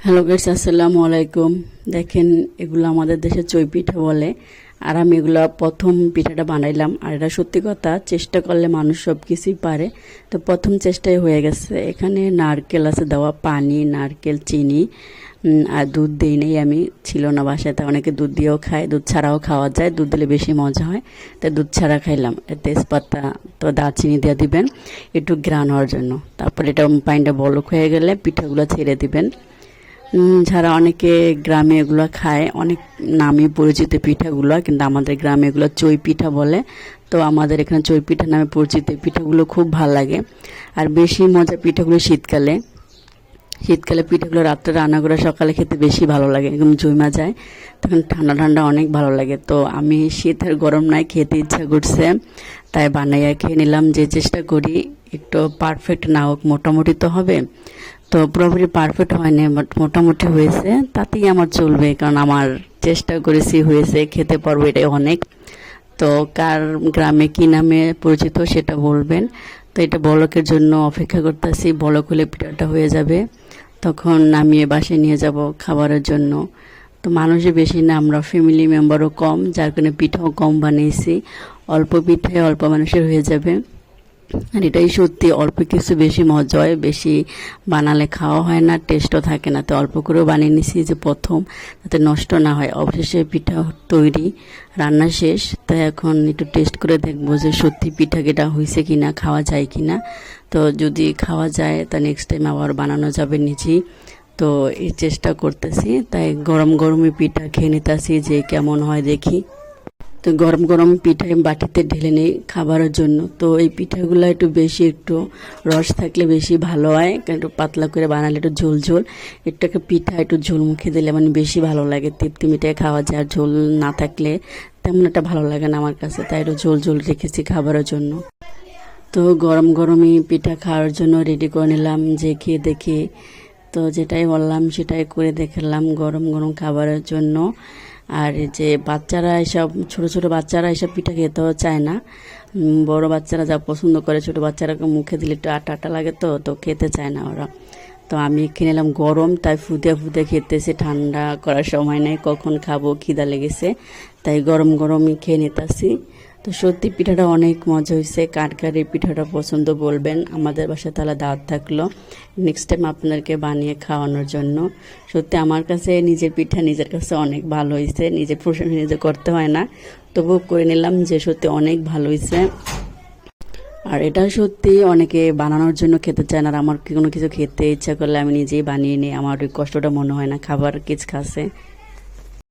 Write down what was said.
Hello guys, আসসালামু আলাইকুম। দেখেন, এগুলো আমাদের দেশে চই পিঠা বলে। আর আমি এগুলো প্রথম পিঠাটা বানাইলাম। আর এটা সত্যি কথা, চেষ্টা করলে মানুষ সব কিছুই পারে। তো প্রথম চেষ্টাই হয়ে গেছে। এখানে নারকেল আছে দেওয়া, পানি, নারকেল, চিনি আর দুধ দিই নেই আমি, ছিল না বাসায়। তা অনেকে দুধ দিয়েও খায়, দুধ ছাড়াও খাওয়া যায়, দুধ দিলে বেশি মজা হয়। তাই দুধ ছাড়া খাইলাম। তেজপাতা তো দারচিনি দিয়ে দিবেন একটু গ্রান হওয়ার জন্য। তারপর এটা পানিটা বলক হয়ে গেলে পিঠাগুলো ছেড়ে দিবেন। যারা অনেকে গ্রামে এগুলো খায়, অনেক নামে পরিচিত পিঠাগুলো, কিন্তু আমাদের গ্রামে এগুলো চই পিঠা বলে। তো আমাদের এখানে চই পিঠা নামে পরিচিত পিঠাগুলো খুব ভালো লাগে। আর বেশি মজা পিঠাগুলো শীতকালে। শীতকালে পিঠাগুলো রাত্রে রান্না করে সকালে খেতে বেশি ভালো লাগে, একদম জমা যায়। তখন ঠান্ডা ঠান্ডা অনেক ভালো লাগে। তো আমি শীত আর গরম নাই, খেতে ইচ্ছা করছে তাই বানাইয়া খেয়ে নিলাম। যে চেষ্টা করি একটু পারফেক্ট না হোক, মোটামুটি তো হবে। তো পুরোপুরি পারফেক্ট হয়নি, বাট মোটামুটি হয়েছে, তাতেই আমার চলবে। কারণ আমার চেষ্টা করেছি, হয়েছে, খেতে পারবো, এটাই অনেক। তো কার গ্রামে কি নামে পরিচিত সেটা বলবেন। তো এটা বলকের জন্য অপেক্ষা করতেছি। বলক হলে পিঠাটা হয়ে যাবে, তখন নামিয়ে বাসায় নিয়ে যাব খাবারের জন্য। তো মানুষই বেশি না, আমরা ফ্যামিলি মেম্বারও কম, যার কারণে পিঠাও কম বানিয়েছি। অল্প পিঠায় অল্প মানুষের হয়ে যাবে। আর এটাই সত্যি, অল্প কিছু বেশি মজা হয়, বেশি বানালে খাওয়া হয় না, টেস্টও থাকে না। তো অল্প করেও বানিয়ে নিছি যে প্রথম, যাতে নষ্ট না হয়। অবশেষে পিঠা তৈরি, রান্না শেষ। তাই এখন একটু টেস্ট করে দেখবো যে সত্যি পিঠা কেটা হয়েছে কিনা, খাওয়া যায় কিনা। তো যদি খাওয়া যায় তা নেক্সট টাইম আবার বানানো যাবে নিজেই। তো এই চেষ্টা করতেছি, তাই গরম গরমই পিঠা খেয়ে নিতেছি যে কেমন হয় দেখি। তো গরম গরম পিঠা বাটিতে ঢেলে নিই খাবারের জন্য। তো এই পিঠাগুলো একটু বেশি, একটু রস থাকলে বেশি ভালো হয়, একটু পাতলা করে বানালে একটু ঝোল ঝোল। একটু একটা পিঠা একটু ঝোল মুখে দিলে মানে বেশি ভালো লাগে, তৃপ্তি মিঠাই খাওয়া যায়। আর ঝোল না থাকলে তেমন একটা ভালো লাগে না আমার কাছে, তাই একটু ঝোল ঝোল রেখেছি খাবারের জন্য। তো গরম গরমই পিঠা খাওয়ার জন্য রেডি করে নিলাম, যে খেয়ে দেখি। তো যেটাই বললাম সেটাই করে দেখালাম গরম গরম খাবারের জন্য। আর এই যে বাচ্চারা এসব, ছোট ছোট বাচ্চারা এসব পিঠা খেতেও চায় না। বড় বাচ্চারা যা পছন্দ করে, ছোট বাচ্চারাকে মুখে দিলে একটু আটা আটা লাগে, তো তো খেতে চায় না ওরা। তো আমি খেয়ে নিলাম গরম, তাই ফুদে ফুদে খেতেছি, ঠান্ডা করার সময় নেই, কখন খাবো, খিদা লেগেছে, তাই গরম গরমই খেয়ে নিতেছি। তো সত্যি পিঠাটা অনেক মজা হয়েছে। কার কার এই পিঠাটা পছন্দ বলবেন। আমাদের বাসায় তাহলে দাওয়াত থাকলো নেক্সট টাইম আপনাদেরকে বানিয়ে খাওয়ানোর জন্য। সত্যি আমার কাছে নিজের পিঠা নিজের কাছে অনেক ভালো হয়েছে, নিজের প্রশংসা নিজে করতে হয় না, তবুও করে নিলাম যে সত্যি অনেক ভালো হয়েছে। আর এটা সত্যি অনেকে বানানোর জন্য খেতে চায় না। আর আমার কোনো কিছু খেতে ইচ্ছা করলে আমি নিজেই বানিয়ে নিই, আমার ওই কষ্টটা মনে হয় না খাবার কিছু খাচ্ছে।